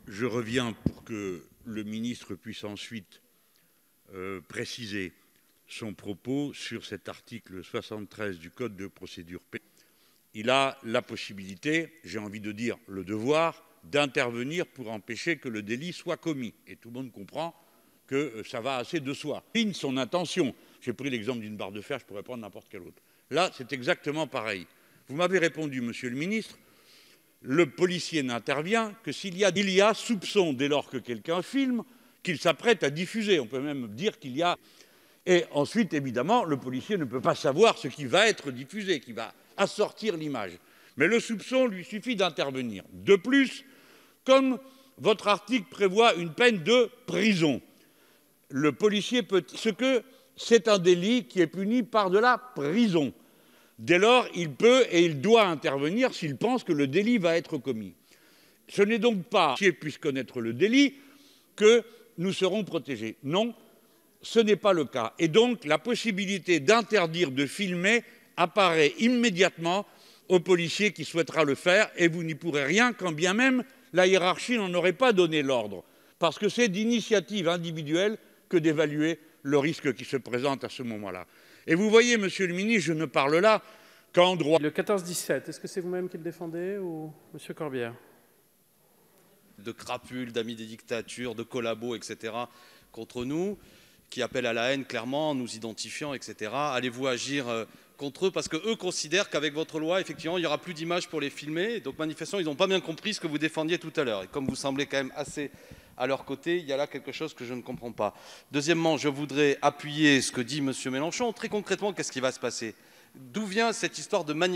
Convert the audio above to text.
Je reviens pour que le ministre puisse ensuite préciser son propos sur cet article 73 du Code de procédure pénale. Il a la possibilité, j'ai envie de dire le devoir, d'intervenir pour empêcher que le délit soit commis. Et tout le monde comprend que ça va assez de soi. Son intention. J'ai pris l'exemple d'une barre de fer, je pourrais prendre n'importe quelle autre. Là, c'est exactement pareil. Vous m'avez répondu, monsieur le ministre, le policier n'intervient que s'il y a soupçon, dès lors que quelqu'un filme, qu'il s'apprête à diffuser. On peut même dire qu'il y a... Et ensuite, évidemment, le policier ne peut pas savoir ce qui va être diffusé, qui va assortir l'image. Mais le soupçon lui suffit d'intervenir. De plus, comme votre article prévoit une peine de prison, le policier peut... C'est un délit qui est puni par de la prison. Dès lors, il peut et il doit intervenir s'il pense que le délit va être commis. Ce n'est donc pas, si il puisse connaître le délit, que nous serons protégés. Non, ce n'est pas le cas. Et donc, la possibilité d'interdire de filmer apparaît immédiatement au policier qui souhaitera le faire, et vous n'y pourrez rien, quand bien même la hiérarchie n'en aurait pas donné l'ordre. Parce que c'est d'initiative individuelle que d'évaluer le risque qui se présente à ce moment-là. Et vous voyez, monsieur le ministre, je ne parle là qu'en droit. Le 14-17, est-ce que c'est vous-même qui le défendez ou monsieur Corbière? De crapules, d'amis des dictatures, de collabos, etc., contre nous, qui appellent à la haine clairement, nous identifiant, etc. Allez-vous agir contre eux? Parce qu'eux considèrent qu'avec votre loi, effectivement, il n'y aura plus d'images pour les filmer. Donc, manifestement, ils n'ont pas bien compris ce que vous défendiez tout à l'heure. Et comme vous semblez quand même assez à leur côté, il y a là quelque chose que je ne comprends pas. Deuxièmement, je voudrais appuyer ce que dit M. Mélenchon. Très concrètement, qu'est-ce qui va se passer? D'où vient cette histoire de manifestation?